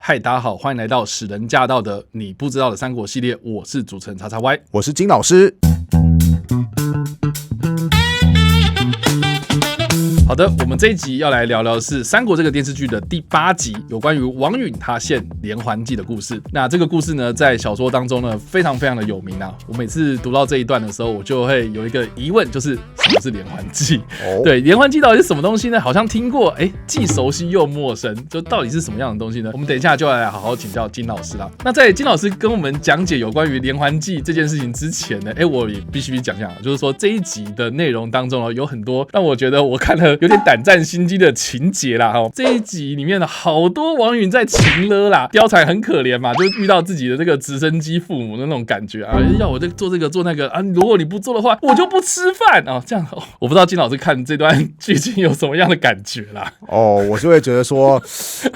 嗨，大家好，欢迎来到使人驾到的你不知道的三国系列，我是主持人叉叉 Y， 我是金老师。好的，我们这一集要来聊聊的是《三国》这个电视剧的第8集，有关于王允他献连环计的故事。那这个故事呢，在小说当中呢，非常非常的有名啊。我每次读到这一段的时候，我就会有一个疑问，就是什么是连环计？对，连环计到底是什么东西呢？好像听过，既熟悉又陌生，就到底是什么样的东西呢？我们等一下就来好好请教金老师啦。那在金老师跟我们讲解有关于连环计这件事情之前呢，我也必须讲讲，就是说这一集的内容当中有很多让我觉得我看了有点胆战心惊的情节啦。这一集里面好多王允在情勒啦，貂蝉很可怜嘛，就遇到自己的这个直升机父母的那种感觉啊，要我做这个做那个啊，如果你不做的话，我就不吃饭啊，这样我不知道金老师看这段剧情有什么样的感觉啦。我就会觉得说，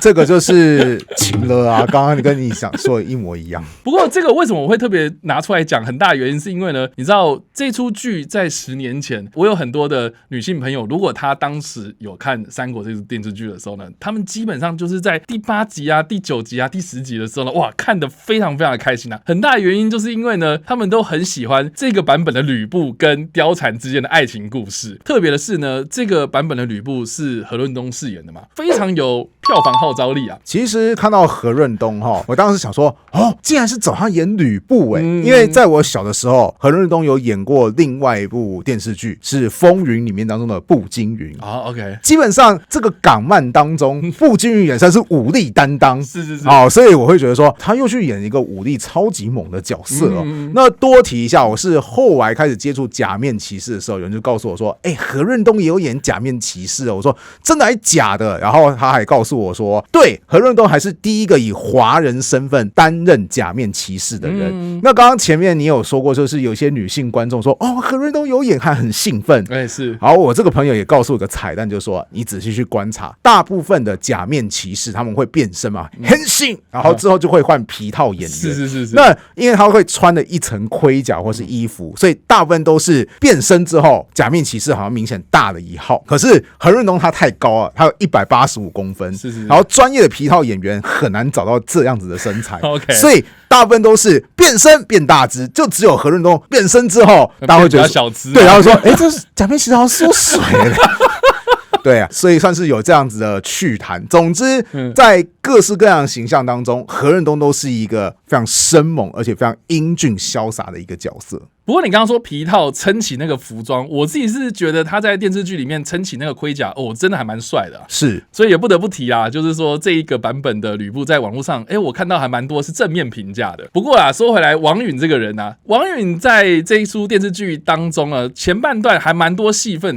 这个就是情勒啊，刚刚跟你想说的一模一样。不过这个为什么我会特别拿出来讲，很大的原因是因为呢，你知道这出剧在10年前，我有很多的女性朋友，如果她当时有看《三国》这部电视剧的时候呢，他们基本上就是在第8集啊、第9集啊、第10集的时候呢，哇，看得非常非常的开心啊。很大的原因就是因为呢，他们都很喜欢这个版本的吕布跟貂蝉之间的爱情故事。特别的是呢，这个版本的吕布是何润东饰演的嘛，非常有票房号召力啊。其实看到何润东我当时想说，竟然是找他演吕布因为在我小的时候，何润东有演过另外一部电视剧，是《风云》里面当中的步惊云。OK， 基本上这个港漫当中，步惊云也算是武力担当，是所以我会觉得说，他又去演一个武力超级猛的角色那多提一下，我是后来开始接触假面骑士的时候，有人就告诉我说，何润东也有演假面骑士我说真的还假的？然后他还告诉我说，对，何润东还是第一个以华人身份担任假面骑士的人。那刚刚前面你有说过，就是有些女性观众说，何润东有演，还很兴奋。是。然后我这个朋友也告诉我个彩蛋，就是说你仔细去观察，大部分的假面骑士他们会变身嘛，変身，然后之后就会换皮套演员。是。那因为他会穿了一层盔甲或是衣服，所以大部分都是变身之后，假面骑士好像明显大了一号。可是何润东他太高了，他有185公分，然后专业的皮套演员很难找到这样子的身材所以大部分都是变身变大只，就只有何润东变身之后，大家会觉得小只，对，然后说，这是假面骑士好像缩水了。对啊，所以算是有这样子的趣谈。总之，在各式各样的形象当中，何润东都是一个非常生猛而且非常英俊潇洒的一个角色。不过你刚刚说皮套撑起那个服装，我自己是觉得他在电视剧里面撑起那个盔甲，真的还蛮帅的是，所以也不得不提啦，就是说这一个版本的吕布在网络上，我看到还蛮多是正面评价的。不过说回来，王允这个人王允在这一出电视剧当中前半段还蛮多戏份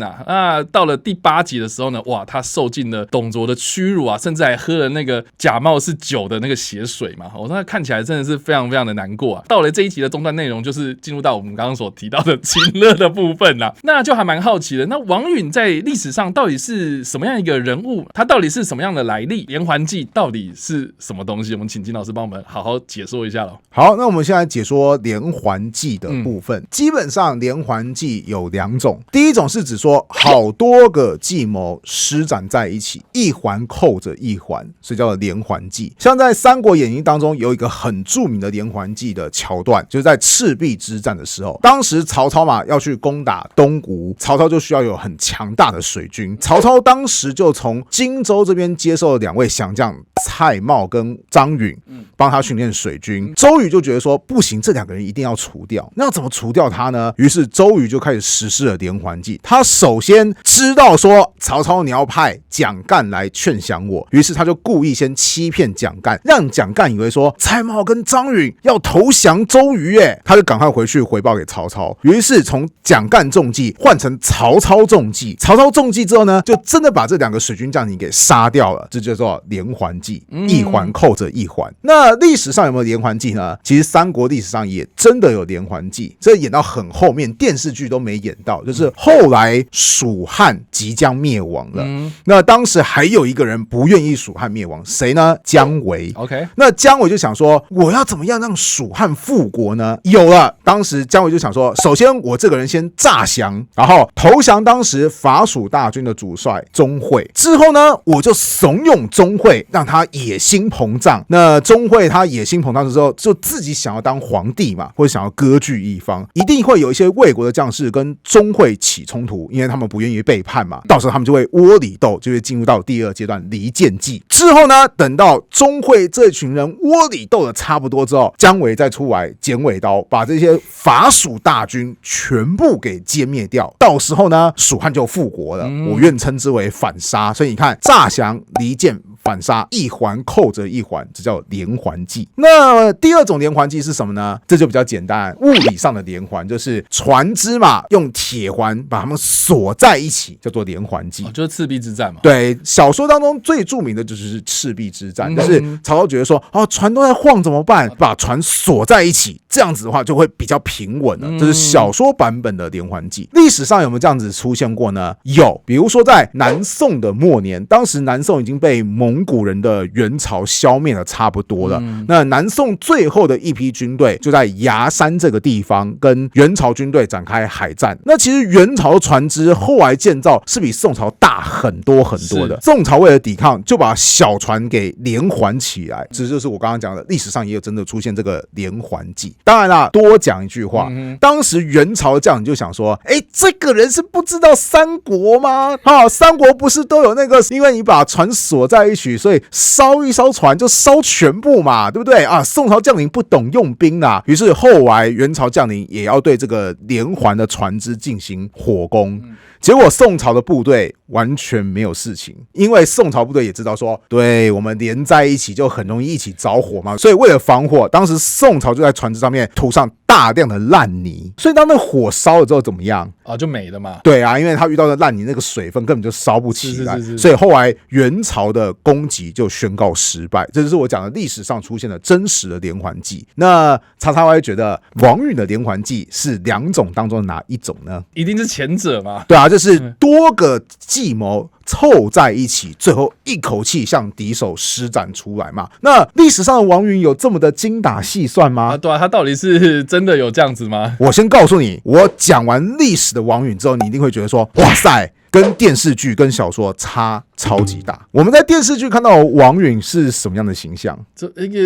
到了第8集的时候呢，哇，他受尽了董卓的屈辱甚至还喝了那个假冒是酒的那个血水嘛，那看起来真的是非常非常的难过到了这一集的中段内容，就是进入到我们刚刚所提到的情勒的部分那就还蛮好奇的。那王允在历史上到底是什么样一个人物？他到底是什么样的来历？连环计到底是什么东西？我们请金老师帮我们好好解说一下咯。好，那我们现在解说连环计的部分。基本上连环计有2种，第一种是指说好多个计谋施展在一起，一环扣着一环，所以叫做连环计。像在《三国演义》当中有一个很著名的连环计的桥段，就是在赤壁之战的时候，当时曹操嘛要去攻打东吴，曹操就需要有很强大的水军。曹操当时就从荆州这边接受了2位降将蔡瑁跟张允，帮他训练水军。周瑜就觉得说不行，这2个人一定要除掉。那要怎么除掉他呢？于是周瑜就开始实施了连环计。他首先知道说曹操你要派蒋干来劝降我，于是他就故意先欺骗蒋干，让蒋干以为说蔡瑁跟张允要投降周瑜他就赶快回去回报给曹操。于是从蒋干中计换成曹操中计，曹操中计之后呢，就真的把这2个水军将领给杀掉了，这就叫做连环计，一环扣着一环。那历史上有没有连环计呢？其实三国历史上也真的有连环计，这演到很后面电视剧都没演到，就是后来蜀汉即将灭亡了，那当时还有一个人不愿意蜀汉灭亡，谁呢？姜维。OK， 那姜维就想说，我要怎么样让蜀汉复国呢？有了，当时姜维伟就想说，首先我这个人先诈降，然后投降当时法属大军的主帅钟会，之后呢，我就怂恿钟会，让他野心膨胀。那钟会他野心膨胀之后，就自己想要当皇帝嘛，或者想要割据一方，一定会有一些魏国的将士跟钟会起冲突，因为他们不愿意背叛嘛，到时候他们就会窝里斗，就会进入到第二阶段离间计。之后呢，等到钟会这群人窝里斗的差不多之后，姜维再出来剪尾刀，把这些法属大军全部给歼灭掉。到时候呢，蜀汉就复国了。我愿称之为反杀。所以你看，诈降、离间、反杀，一环扣着一环，这叫连环计。那第二种连环计是什么呢？这就比较简单，物理上的连环，就是船只嘛，用铁环把它们锁在一起，叫做连环计。就是赤壁之战嘛。对，小说当中最著名的就是赤壁之战，就是曹操觉得说，船都在晃怎么办？把船锁在一起，这样子的话就会比较平稳了。这是小说版本的连环计。历史上有没有这样子出现过呢？有，比如说在南宋的末年，当时南宋已经被蒙古人的元朝消灭的差不多了。那南宋最后的一批军队就在崖山这个地方跟元朝军队展开海战。那其实元朝船只后来建造是比宋朝大很多很多的。宋朝为了抵抗，就把小船给连环起来。这就是我刚刚讲的，历史上也有真的出现这个连环计。当然啦，多讲一句话，当时元朝的将领就想说，这个人是不知道三国吗？三国不是都有那个，因为你把船锁在一起，所以烧一艘船就烧全部嘛，对不对啊？宋朝将领不懂用兵啦，于是后来元朝将领也要对这个连环的船只进行火攻。结果宋朝的部队完全没有事情，因为宋朝部队也知道说，对，我们连在一起就很容易一起着火嘛，所以为了防火，当时宋朝就在船只上面涂上大量的烂泥，所以当那火烧了之后怎么样啊？就没了嘛。对啊，因为他遇到的烂泥那个水分根本就烧不起来，是所以后来元朝的攻击就宣告失败。这就是我讲的历史上出现的真实的连环计。那叉叉 Y 觉得王允的连环计是两种当中的哪一种呢？一定是前者嘛。对啊，就是多个计谋凑在一起，最后一口气向敌手施展出来嘛。那历史上的王允有这么的精打细算吗？对啊，他到底是真的有这样子吗？我先告诉你，我讲完历史的王允之后，你一定会觉得说，哇塞，跟电视剧跟小说差超级大。我们在电视剧看到王允是什么样的形象？这一个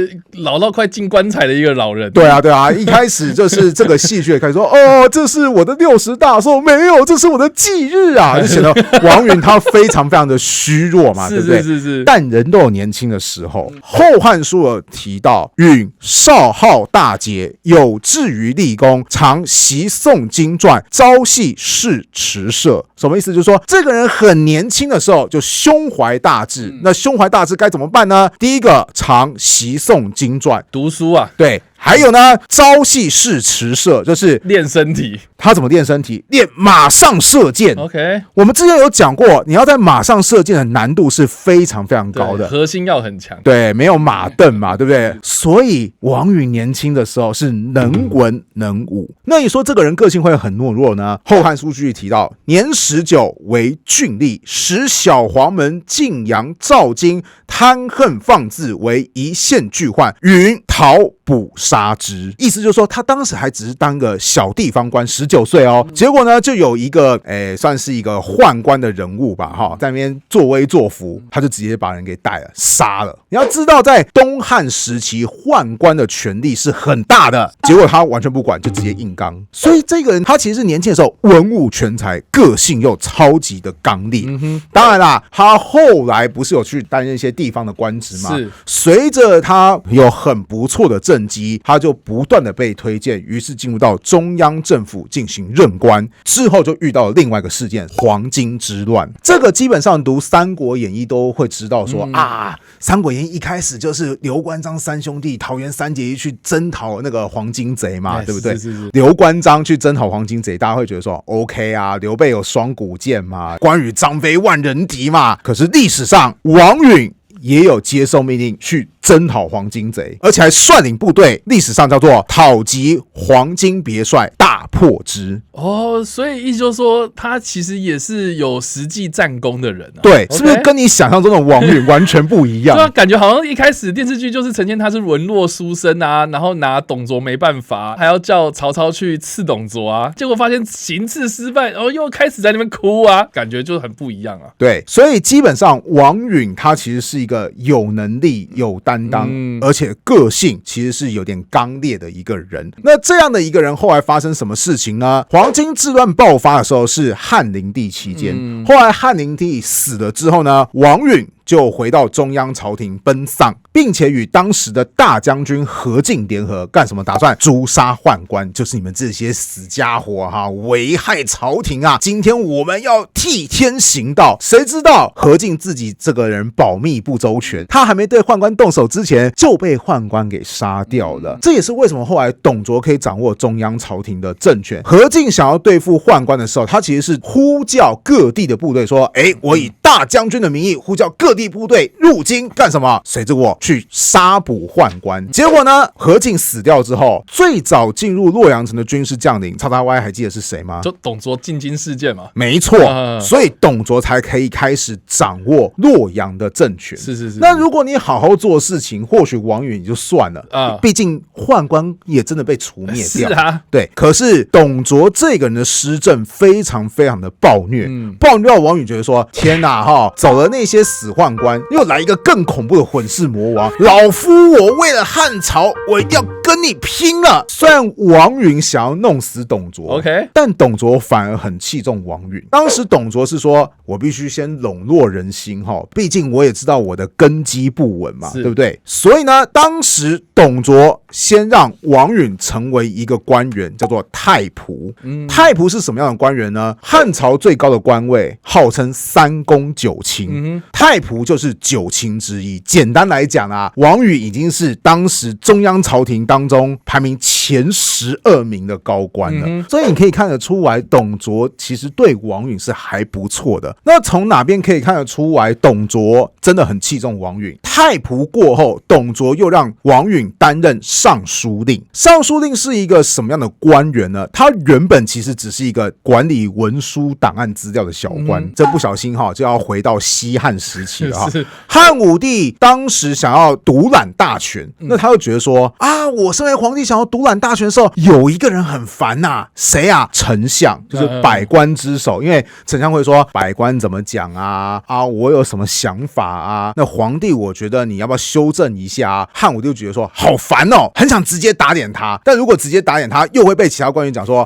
老到快进棺材的一个老人。对啊，对啊，一开始就是这个戏剧开始说，这是我的60大寿，没有，这是我的忌日啊，就显得王允他非常非常的虚弱嘛，对不对？是。但人都有年轻的时候。后汉书有提到，允少好大节，有志于立功，常习诵经传，朝夕视驰射。什么意思？就是说这个人很年轻的时候就胸怀大志。那胸怀大志该怎么办呢？第一个，常习诵经传，读书啊。对。还有呢，朝夕视驰射，就是练身体。他怎么练身体？练马上射箭。OK， 我们之前有讲过，你要在马上射箭的难度是非常非常高的，核心要很强。对，没有马镫嘛，对不对？所以王允年轻的时候是能文能武。那你说这个人个性会很懦弱呢？后汉书据提到，年19为郡吏，使小黄门晋阳、赵京贪恨放肆，为一县巨患，允讨捕杀之。意思就是说，他当时还只是当个小地方官，19岁哦。结果呢，就有一个算是一个宦官的人物吧，在那边作威作福，他就直接把人给逮了，杀了。你要知道，在东汉时期，宦官的权力是很大的，结果他完全不管，就直接硬刚。所以这个人他其实年轻的时候文武全才，个性又超级的刚烈。当然啦，他后来不是有去担任一些地方的官职吗？是。随着他有很不错的政绩，他就不断的被推荐，于是进入到中央政府进行任官。之后就遇到了另外一个事件——黄巾之乱。这个基本上读《三国演义》都会知道说，《三国演义》一开始就是刘关张三兄弟桃园三结义去征讨那个黄巾贼嘛，对不对？是。刘关张去征讨黄巾贼，大家会觉得说 OK 啊，刘备有双股剑嘛，关羽张飞万人敌嘛。可是历史上王允也有接受命令去征讨黄巾贼，而且还率领部队，历史上叫做讨击黄巾别帅，大破之。哦，所以意思就是说，他其实也是有实际战功的人啊。对， Okay? 是不是跟你想象中的王允完全不一样？对啊，感觉好像一开始电视剧就是呈现他是沦落书生啊，然后拿董卓没办法，还要叫曹操去刺董卓啊，结果发现行刺失败，然后又开始在那边哭啊，感觉就很不一样啊。对，所以基本上王允他其实是一个有能力、有担当，而且个性其实是有点刚烈的一个人。那这样的一个人后来发生什么事情呢？黄巾之乱爆发的时候是汉灵帝期间，后来汉灵帝死了之后呢，王允就回到中央朝廷奔丧，并且与当时的大将军何进联合，干什么？打算诛杀宦官，就是你们这些死家伙哈，危害朝廷啊！今天我们要替天行道。谁知道何进自己这个人保密不周全，他还没对宦官动手之前就被宦官给杀掉了。这也是为什么后来董卓可以掌握中央朝廷的政权。何进想要对付宦官的时候，他其实是呼叫各地的部队说：“我以大将军的名义呼叫各地部队入京干什么？随着我去杀捕宦官。”结果呢，何进死掉之后，最早进入洛阳城的军事将领XXY还记得是谁吗？就董卓进京事件嘛。没错，所以董卓才可以开始掌握洛阳的政权。是。那如果你好好做事情，或许王允也就算了，毕竟宦官也真的被除灭掉。是啊，对。可是董卓这个人的施政非常非常的暴虐，暴虐到王允觉得说：天哪哈，走了那些死宦官，又来一个更恐怖的混世魔王，老夫我为了汉朝，我一定要跟你拼了。虽然王允想要弄死董卓 ，OK， 但董卓反而很器重王允。当时董卓是说：我必须先笼络人心哈，毕竟我也知道我的根基不稳嘛，对不对？所以呢，当时董卓先让王允成为一个官员，叫做太仆。太仆是什么样的官员呢？汉朝最高的官位，号称三公九卿，太仆就是九卿之一。简单来讲啊，王允已经是当时中央朝廷当中排名前12名的高官了，所以你可以看得出来，董卓其实对王允是还不错的。那从哪边可以看得出来，董卓真的很器重王允？太仆过后，董卓又让王允担任尚书令。尚书令是一个什么样的官员呢？他原本其实只是一个管理文书档案资料的小官，这不小心就要回到西汉时期了哈。汉武帝当时想要独揽大权，那他就觉得说啊，我身为皇帝想要独揽大权的时候，有一个人很烦呐，谁啊？丞相，就是百官之首。因为丞相会说百官怎么讲啊，我有什么想法啊？那皇帝我觉得你要不要修正一下啊？汉武帝就觉得说好烦哦，很想直接打点他，但如果直接打点他，又会被其他官员讲说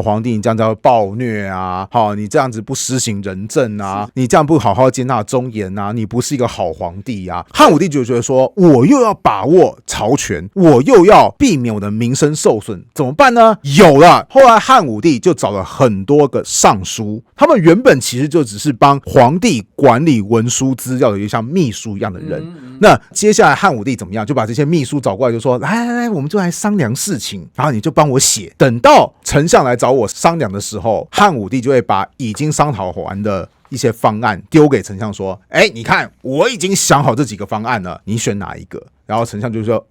皇帝你这样叫暴虐啊，你这样子不施行仁政啊，你这样不好好接纳忠言啊，你不是一个好皇帝啊。汉武帝就觉得说，我又要把握朝权，我又要避免我的名声受损，怎么办呢？有了，后来汉武帝就找了很多个尚书，他们原本其实就只是帮皇帝管理文书资料的，就像秘书一样的人。那接下来汉武帝怎么样？就把这些秘书找过来，就说来，我们就来商量事情，然后你就帮我写。等到丞相来找我商量的时候，汉武帝就会把已经商讨完的一些方案丢给丞相说：你看我已经想好这几个方案了，你选哪一个？然后丞相就说：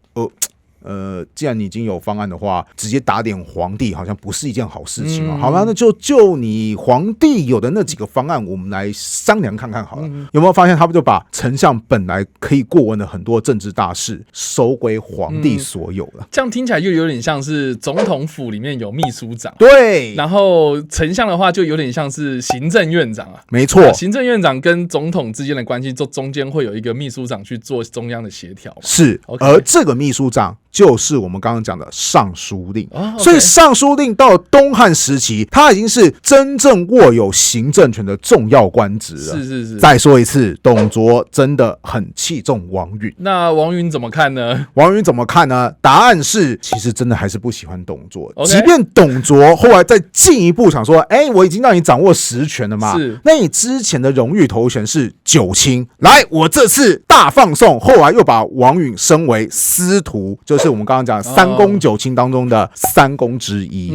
既然你已经有方案的话，直接打点皇帝好像不是一件好事情好吧，那就你皇帝有的那几个方案，我们来商量看看好了。有没有发现他们就把丞相本来可以过问的很多政治大事收归皇帝所有了？这样听起来就有点像是总统府里面有秘书长，对，然后丞相的话就有点像是行政院长啊，没错，行政院长跟总统之间的关系，中间会有一个秘书长去做中央的协调，是，而这个秘书长就是我们刚刚讲的尚书令。所以尚书令到东汉时期，他已经是真正握有行政权的重要官职了。是。再说一次，董卓真的很器重王允。那王允怎么看呢？王允怎么看呢？答案是，其实真的还是不喜欢董卓。Okay? 即便董卓后来再进一步想说，我已经让你掌握实权了嘛，那你之前的荣誉头衔是九卿，来，我这次大放送，后来又把王允升为司徒，就是是我们刚刚讲三公九卿当中的三公之一。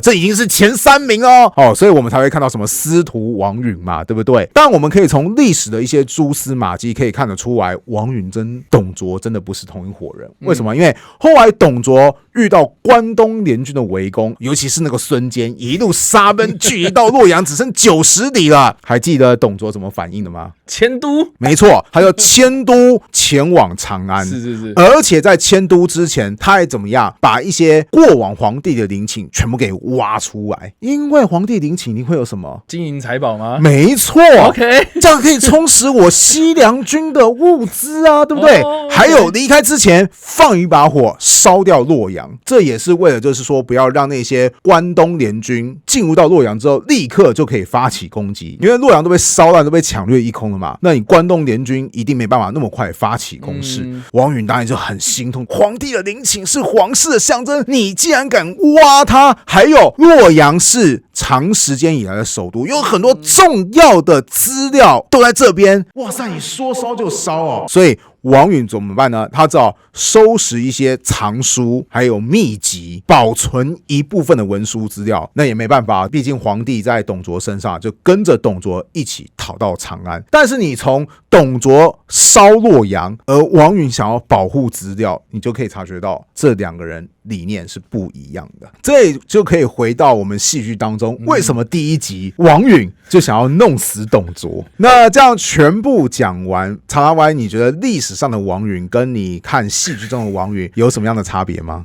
这已经是前3名哦，所以我们才会看到什么司徒王允嘛，对不对？但我们可以从历史的一些蛛丝马迹可以看得出来，王允跟董卓真的不是同一伙人。为什么？因为后来董卓遇到关东联军的围攻，尤其是那个孙坚一路杀奔，距离到洛阳只剩90里了。还记得董卓怎么反应的吗？迁都，没错，他就迁都前往长安。是，而且在迁都之前，他还怎么样？把一些过往皇帝的陵寝全部给挖出来，因为皇帝陵寝一定会有什么金银财宝吗？没错 ，OK， 这样可以充实我西凉军的物资啊，对不对？还有离开之前放一把火烧掉洛阳，这也是为了就是说不要让那些关东联军进入到洛阳之后立刻就可以发起攻击，因为洛阳都被烧烂，都被抢掠一空了嘛，那你关东联军一定没办法那么快发起攻势。王允当然就很心痛，皇帝的陵寝是皇室的象征，你既然敢挖它，还有洛阳是长时间以来的首都，有很多重要的资料都在这边，哇塞，你说烧就烧哦。所以王允怎么办呢？他只好收拾一些藏书还有秘籍，保存一部分的文书资料。那也没办法，毕竟皇帝在董卓身上，就跟着董卓一起逃到长安。但是你从董卓烧洛阳，而王允想要保护资料，你就可以察觉到这2个人理念是不一样的。这就可以回到我们戏剧当中，为什么第1集王允就想要弄死董卓？那这样全部讲完，查拉歪，你觉得历史上的王允跟你看戏剧中的王允有什么样的差别吗？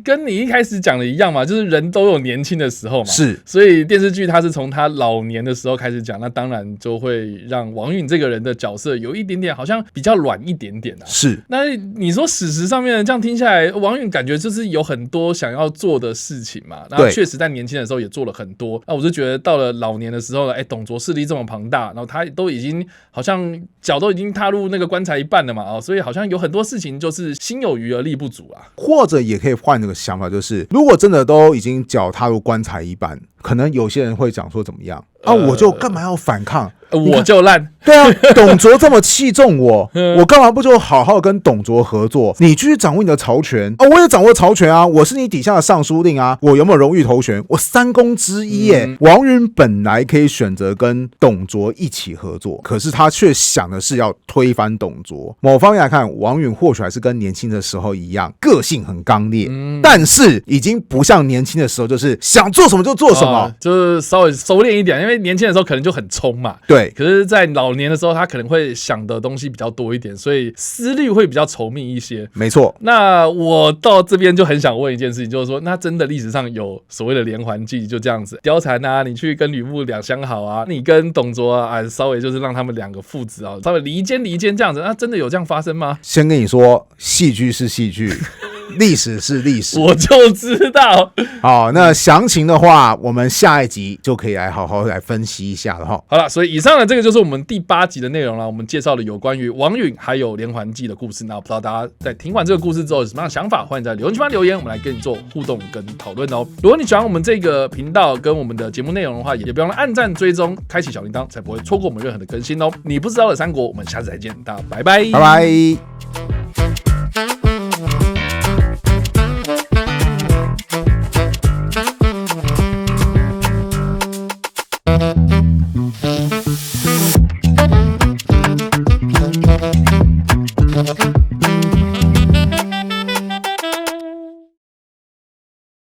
跟你一开始讲的一样嘛，就是人都有年轻的时候嘛，是，所以电视剧它是从他老年的时候开始讲，那当然就会让王允这个人的角色有一点点好像比较软一点点啊。是，那你说史实上面这样听下来，王允感觉就是有很多想要做的事情嘛，然后确实在年轻的时候也做了很多。那我就觉得到了老年的时候呢，董卓势力这么庞大，然后他都已经好像脚都已经踏入那个棺材一半了嘛，所以好像有很多事情就是心有余而力不足啊。或者也可以换那个想法，就是如果真的都已经脚踏入棺材一半，可能有些人会讲说怎么样啊，我就干嘛要反抗？我就烂，对啊，董卓这么器重我，我干嘛不就好好跟董卓合作？你继续掌握你的曹权啊，我也掌握曹权啊，我是你底下的尚书令啊，我有没有荣誉头衔？我3公之一耶。王允本来可以选择跟董卓一起合作，可是他却想的是要推翻董卓。某方面来看，王允或许还是跟年轻的时候一样，个性很刚烈，但是已经不像年轻的时候，就是想做什么就做什么，就是稍微收敛一点，因为年轻的时候可能就很冲嘛。对。可是，在老年的时候，他可能会想的东西比较多一点，所以思虑会比较稠密一些。没错。那我到这边就很想问一件事情，就是说，那真的历史上有所谓的连环计，就这样子貂蝉啊，你去跟吕布两相好啊，你跟董卓啊，稍微就是让他们2个父子啊，稍微离间这样子，那真的有这样发生吗？先跟你说，戏剧是戏剧。历史是历史，我就知道。好，那详情的话，我们下一集就可以来好好来分析一下了哈。好了，所以以上的这个就是我们第8集的内容了。我们介绍了有关于王允还有连环计的故事。那不知道大家在听完这个故事之后有什么样的想法？欢迎在留言区留言，我们来跟你做互动跟讨论哦。如果你喜欢我们这个频道跟我们的节目内容的话，也不要忘了按赞、追踪、开启小铃铛，才不会错过我们任何的更新哦。你不知道的三国，我们下次再见，大家拜拜，拜拜。Thank you.